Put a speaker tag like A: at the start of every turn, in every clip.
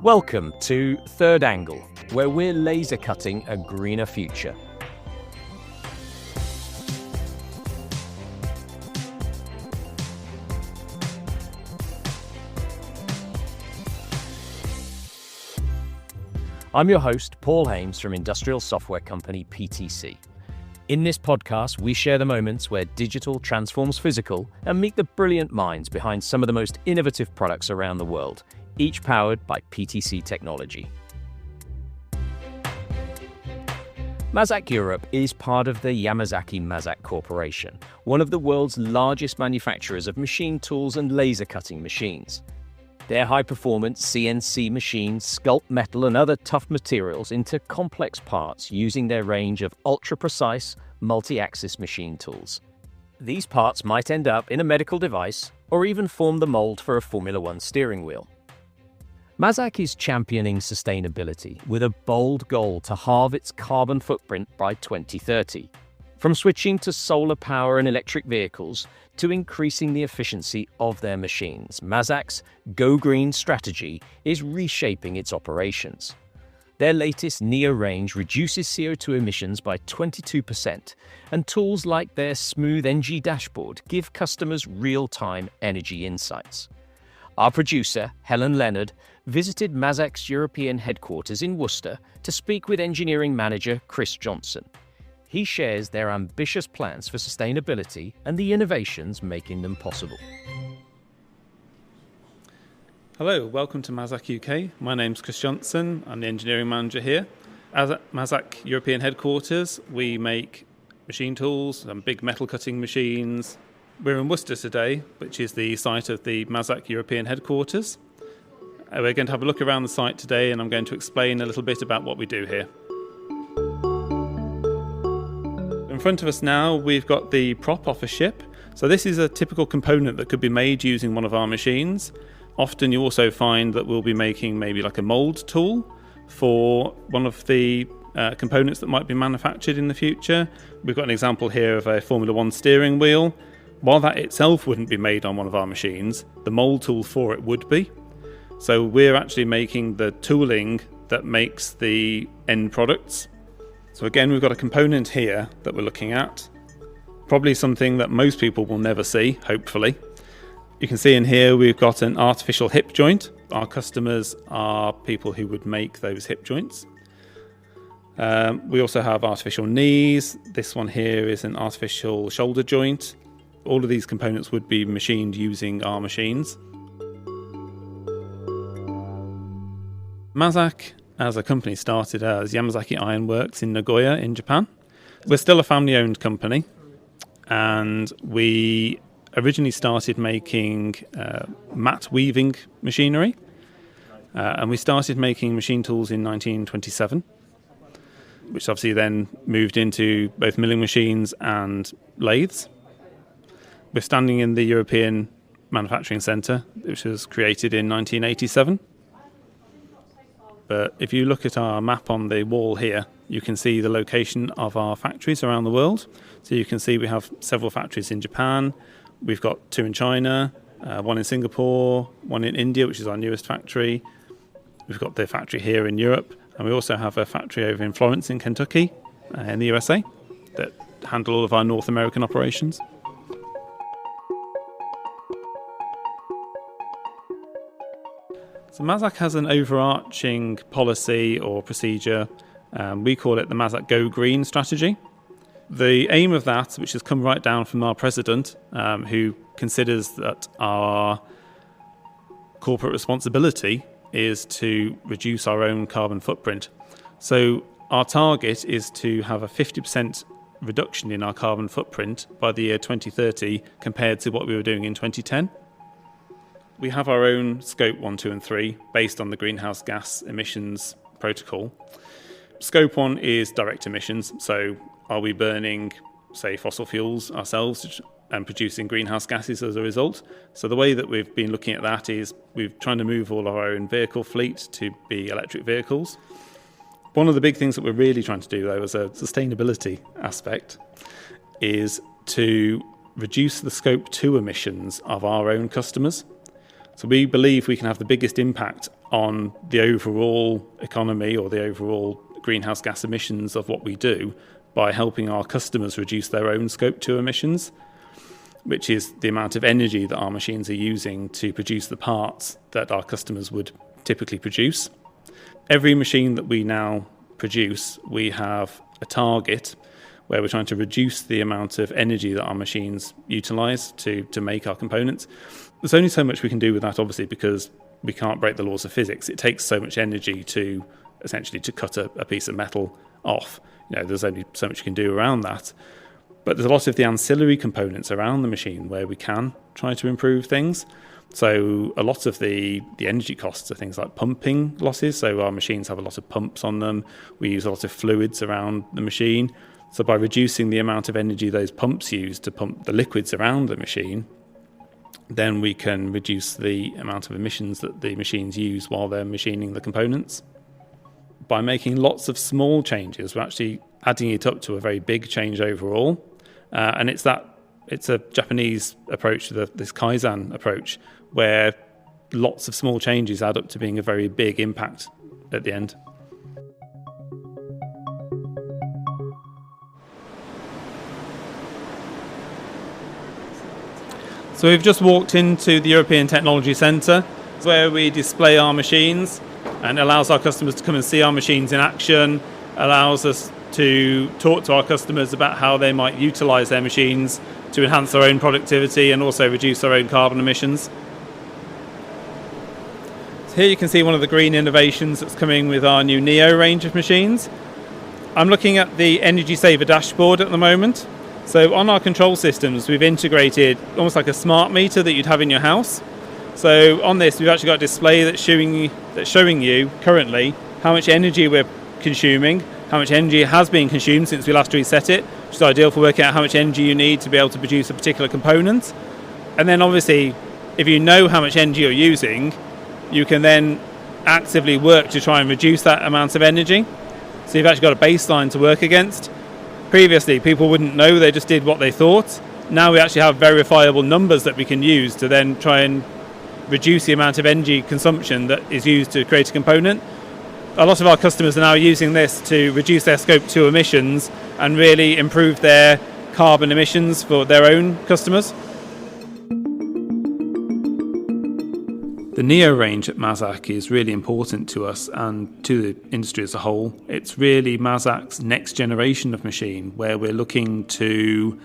A: Welcome to Third Angle, where we're laser cutting a greener future. I'm your host, Paul Hames from industrial software company PTC. In this podcast, we share the moments where digital transforms physical and meet the brilliant minds behind some of the most innovative products around the world, each powered by PTC technology. Mazak Europe is part of the Yamazaki Mazak Corporation, one of the world's largest manufacturers of machine tools and laser cutting machines. Their high-performance CNC machines sculpt metal and other tough materials into complex parts using their range of ultra-precise, multi-axis machine tools. These parts might end up in a medical device or even form the mold for a Formula One steering wheel. Mazak is championing sustainability with a bold goal to halve its carbon footprint by 2030. From switching to solar power and electric vehicles to increasing the efficiency of their machines, Mazak's Go Green strategy is reshaping its operations. Their latest Neo range reduces CO2 emissions by 22%, and tools like their Smooth NG dashboard give customers real-time energy insights. Our producer, Helen Leonard, visited Mazak's European headquarters in Worcester to speak with engineering manager Chris Johnson. He shares their ambitious plans for sustainability and the innovations making them possible.
B: Hello, welcome to Mazak UK. My name's Chris Johnson. I'm the engineering manager here. At Mazak European headquarters, we make machine tools and big metal cutting machines. We're in Worcester today, which is the site of the Mazak European headquarters. We're going to have a look around the site today, and I'm going to explain a little bit about what we do here. In front of us now, we've got the prop off a ship. So this is a typical component that could be made using one of our machines. Often you also find that we'll be making maybe like a mold tool for one of the components that might be manufactured in the future. We've got an example here of a Formula One steering wheel. While that itself wouldn't be made on one of our machines, the mold tool for it would be. So we're actually making the tooling that makes the end products. So again, we've got a component here that we're looking at. Probably something that most people will never see, hopefully. You can see in here we've got an artificial hip joint. Our customers are people who would make those hip joints. We also have artificial knees. This one here is an artificial shoulder joint. All of these components would be machined using our machines. Mazak, as a company, started as Yamazaki Iron Works in Nagoya in Japan. We're still a family-owned company, and we originally started making mat weaving machinery, and we started making machine tools in 1927, which obviously then moved into both milling machines and lathes. We're standing in the European Manufacturing Centre, which was created in 1987. But if you look at our map on the wall here, you can see the location of our factories around the world. So you can see we have several factories in Japan. We've got 2 in China, 1 in Singapore, 1 in India, which is our newest factory. We've got the factory here in Europe. And we also have a factory over in Florence in Kentucky, in the USA, that handle all of our North American operations. So Mazak has an overarching policy or procedure. We call it the Mazak Go Green strategy. The aim of that, which has come right down from our president, who considers that our corporate responsibility is to reduce our own carbon footprint. So our target is to have a 50% reduction in our carbon footprint by the year 2030 compared to what we were doing in 2010. We have our own Scope 1, 2 and 3 based on the greenhouse gas emissions protocol. Scope 1 is direct emissions, so are we burning, say, fossil fuels ourselves and producing greenhouse gases as a result? So the way that we've been looking at that is we're trying to move all of our own vehicle fleet to be electric vehicles. One of the big things that we're really trying to do, though, as a sustainability aspect, is to reduce the Scope 2 emissions of our own customers. So we believe we can have the biggest impact on the overall economy or the overall greenhouse gas emissions of what we do by helping our customers reduce their own Scope 2 emissions, which is the amount of energy that our machines are using to produce the parts that our customers would typically produce. Every machine that we now produce, we have a target where we're trying to reduce the amount of energy that our machines utilise to make our components. There's only so much we can do with that, obviously, because we can't break the laws of physics. It takes so much energy to essentially to cut a piece of metal off. There's only so much you can do around that. But there's a lot of the ancillary components around the machine where we can try to improve things. So a lot of the energy costs are things like pumping losses. So our machines have a lot of pumps on them. We use a lot of fluids around the machine. So by reducing the amount of energy those pumps use to pump the liquids around the machine, then we can reduce the amount of emissions that the machines use while they're machining the components. By making lots of small changes, we're actually adding it up to a very big change overall. And it's a Japanese approach to this Kaizen approach, where lots of small changes add up to being a very big impact at the end. So we've just walked into the European Technology Centre, where we display our machines, and allows our customers to come and see our machines in action, allows us to talk to our customers about how they might utilise their machines to enhance their own productivity and also reduce their own carbon emissions. So here you can see one of the green innovations that's coming with our new Neo range of machines. I'm looking at the Energy Saver dashboard at the moment. So on our control systems, we've integrated almost like a smart meter that you'd have in your house. So on this, we've actually got a display that's showing you currently how much energy we're consuming, how much energy has been consumed since we last reset it, which is ideal for working out how much energy you need to be able to produce a particular component. And then obviously, if you know how much energy you're using, you can then actively work to try and reduce that amount of energy. So you've actually got a baseline to work against. Previously, people wouldn't know, they just did what they thought. Now we actually have verifiable numbers that we can use to then try and reduce the amount of energy consumption that is used to create a component. A lot of our customers are now using this to reduce their Scope 2 emissions and really improve their carbon emissions for their own customers. The Neo range at Mazak is really important to us and to the industry as a whole. It's really Mazak's next generation of machine, where we're looking to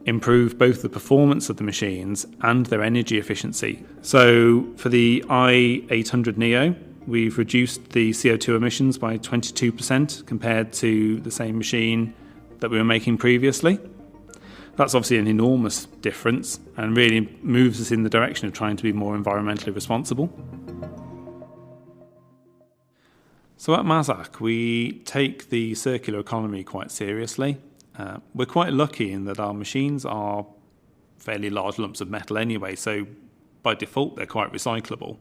B: improve both the performance of the machines and their energy efficiency. So for the i800 Neo, we've reduced the CO2 emissions by 22% compared to the same machine that we were making previously. That's obviously an enormous difference and really moves us in the direction of trying to be more environmentally responsible. So at Mazak, we take the circular economy quite seriously. We're quite lucky in that our machines are fairly large lumps of metal anyway, so by default they're quite recyclable.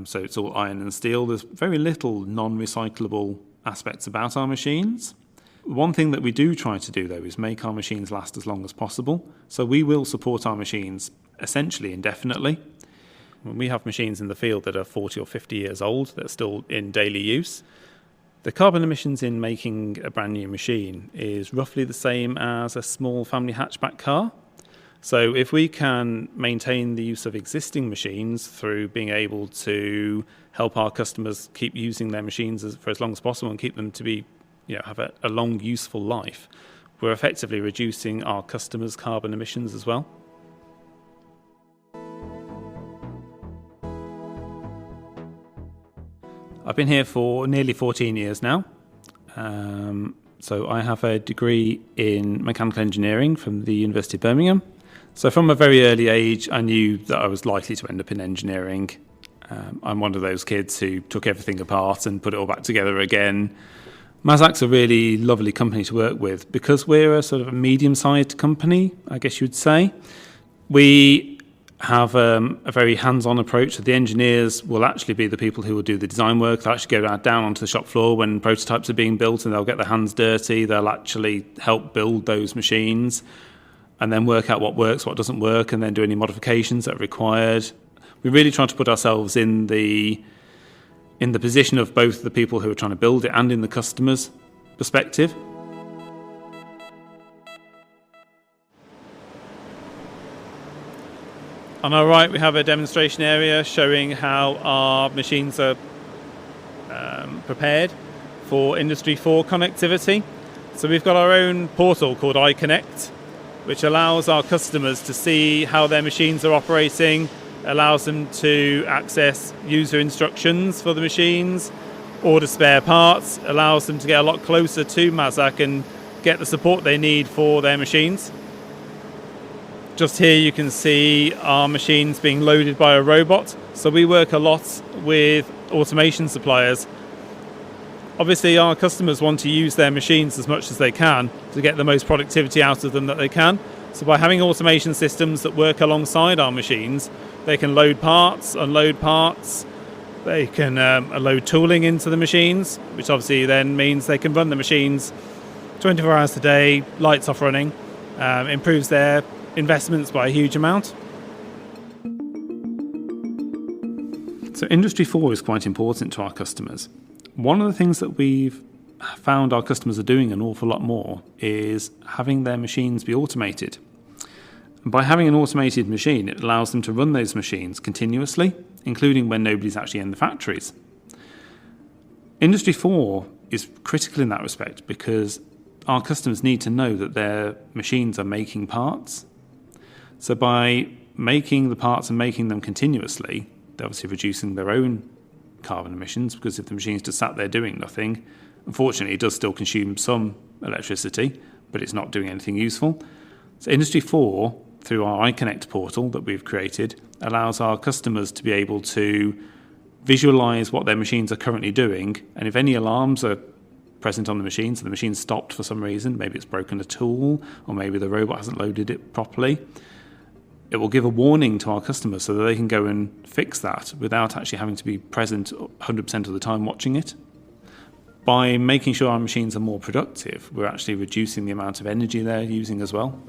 B: So it's all iron and steel. There's very little non-recyclable aspects about our machines. One thing that we do try to do, though, is make our machines last as long as possible. So we will support our machines essentially indefinitely. When we have machines in the field that are 40 or 50 years old, that are still in daily use, the carbon emissions in making a brand new machine is roughly the same as a small family hatchback car. So if we can maintain the use of existing machines through being able to help our customers keep using their machines for as long as possible and keep them to be, have a long, useful life, we're effectively reducing our customers' carbon emissions as well. I've been here for nearly 14 years now. So I have a degree in mechanical engineering from the University of Birmingham. So from a very early age, I knew that I was likely to end up in engineering. I'm one of those kids who took everything apart and put it all back together again. Mazak's a really lovely company to work with because we're a sort of a medium-sized company, I guess you'd say. We have a very hands-on approach. So the engineers will actually be the people who will do the design work. They'll actually go down onto the shop floor when prototypes are being built and they'll get their hands dirty. They'll actually help build those machines and then work out what works, what doesn't work, and then do any modifications that are required. We really try to put ourselves in the position of both the people who are trying to build it and in the customer's perspective. On our right, we have a demonstration area showing how our machines are prepared for Industry 4 connectivity. So we've got our own portal called iConnect, which allows our customers to see how their machines are operating, allows them to access user instructions for the machines, order spare parts, allows them to get a lot closer to Mazak and get the support they need for their machines. Just here you can see our machines being loaded by a robot. So we work a lot with automation suppliers. Obviously our customers want to use their machines as much as they can to get the most productivity out of them that they can. So by having automation systems that work alongside our machines, they can load parts, unload parts, they can load tooling into the machines, which obviously then means they can run the machines 24 hours a day, lights off running, improves their investments by a huge amount. So Industry 4 is quite important to our customers. One of the things that we've found our customers are doing an awful lot more is having their machines be automated. And by having an automated machine, it allows them to run those machines continuously, including when nobody's actually in the factories. Industry 4 is critical in that respect because our customers need to know that their machines are making parts. So by making the parts and making them continuously, they're obviously reducing their own carbon emissions, because if the machine's just sat there doing nothing, unfortunately it does still consume some electricity, but it's not doing anything useful. So Industry 4, through our iConnect portal that we've created, allows our customers to be able to visualize what their machines are currently doing, and if any alarms are present on the machine, so the machine's stopped for some reason, maybe it's broken a tool, or maybe the robot hasn't loaded it properly, it will give a warning to our customers so that they can go and fix that without actually having to be present 100% of the time watching it. By making sure our machines are more productive, we're actually reducing the amount of energy they're using as well.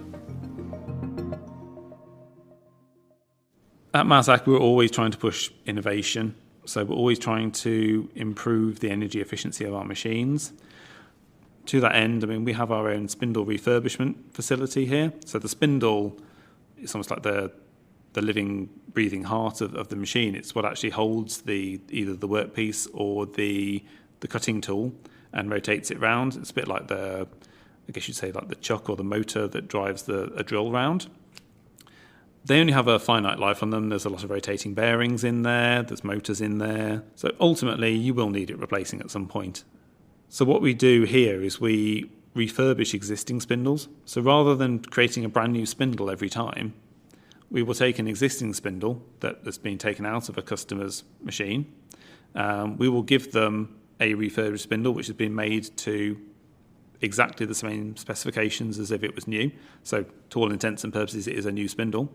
B: At Mazak, we're always trying to push innovation. So we're always trying to improve the energy efficiency of our machines. To that end, we have our own spindle refurbishment facility here. So the spindle is almost like the living, breathing heart of the machine. It's what actually holds either the workpiece or the cutting tool and rotates it round. It's a bit like I guess you'd say like the chuck or the motor that drives a drill round. They only have a finite life on them. There's a lot of rotating bearings in there. There's motors in there. So ultimately, you will need it replacing at some point. So what we do here is we refurbish existing spindles. So rather than creating a brand new spindle every time, we will take an existing spindle that's been taken out of a customer's machine. We will give them a refurbished spindle which has been made to exactly the same specifications as if it was new. So to all intents and purposes, it is a new spindle.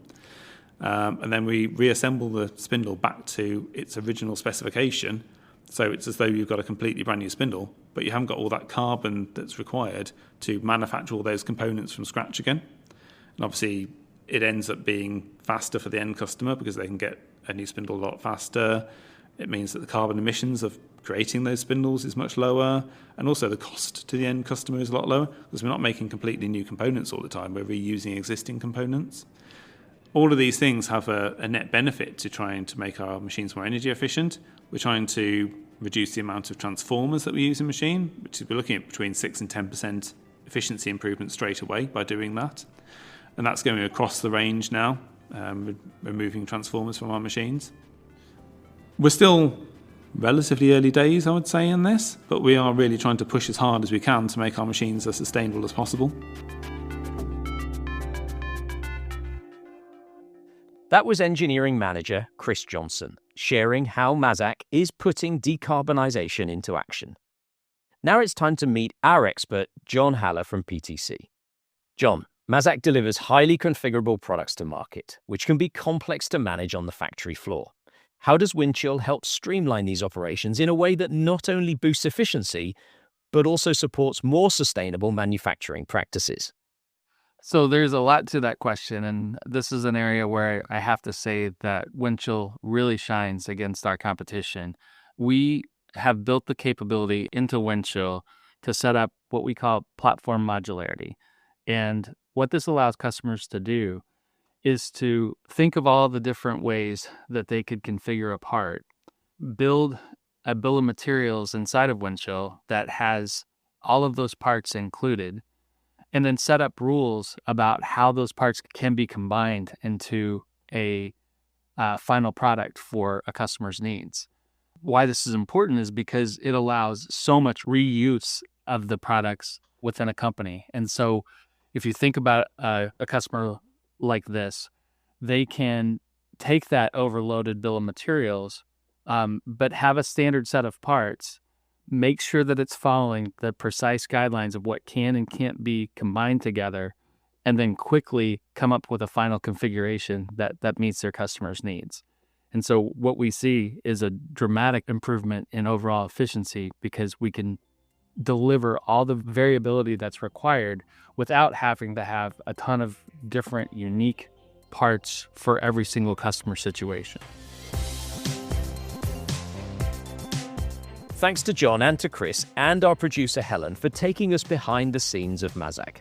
B: And then we reassemble the spindle back to its original specification. So it's as though you've got a completely brand new spindle, but you haven't got all that carbon that's required to manufacture all those components from scratch again. And obviously, it ends up being faster for the end customer because they can get a new spindle a lot faster. It means that the carbon emissions of creating those spindles is much lower, and also the cost to the end customer is a lot lower because we're not making completely new components all the time. We're reusing existing components. All of these things have a net benefit to trying to make our machines more energy efficient. We're trying to reduce the amount of transformers that we use in machine, which is we're looking at between 6 and 10% efficiency improvement straight away by doing that. And that's going across the range now, removing transformers from our machines. We're still relatively early days, I would say, in this, but we are really trying to push as hard as we can to make our machines as sustainable as possible.
A: That was engineering manager Chris Johnson, sharing how Mazak is putting decarbonisation into action. Now it's time to meet our expert, John Haller from PTC. John, Mazak delivers highly configurable products to market, which can be complex to manage on the factory floor. How does Windchill help streamline these operations in a way that not only boosts efficiency, but also supports more sustainable manufacturing practices?
C: So there's a lot to that question, and this is an area where I have to say that Windchill really shines against our competition. We have built the capability into Windchill to set up what we call platform modularity. And what this allows customers to do is to think of all the different ways that they could configure a part, build a bill of materials inside of Windchill that has all of those parts included, and then set up rules about how those parts can be combined into a final product for a customer's needs. Why this is important is because it allows so much reuse of the products within a company. And so if you think about a customer like this, they can take that overloaded bill of materials, but have a standard set of parts, make sure that it's following the precise guidelines of what can and can't be combined together, and then quickly come up with a final configuration that meets their customers' needs. And so what we see is a dramatic improvement in overall efficiency because we can deliver all the variability that's required without having to have a ton of different unique parts for every single customer situation.
A: Thanks to John and to Chris and our producer Helen for taking us behind the scenes of Mazak.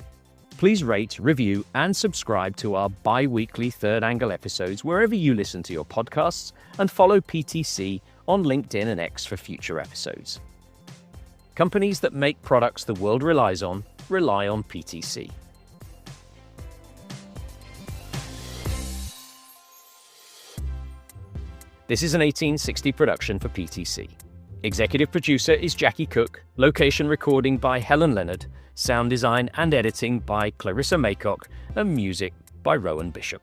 A: Please rate, review, and subscribe to our bi-weekly Third Angle episodes wherever you listen to your podcasts, and follow PTC on LinkedIn and X for future episodes. Companies that make products the world relies on rely on PTC. This is an 1860 production for PTC. Executive producer is Jackie Cook, location recording by Helen Leonard, sound design and editing by Clarissa Maycock, and music by Rowan Bishop.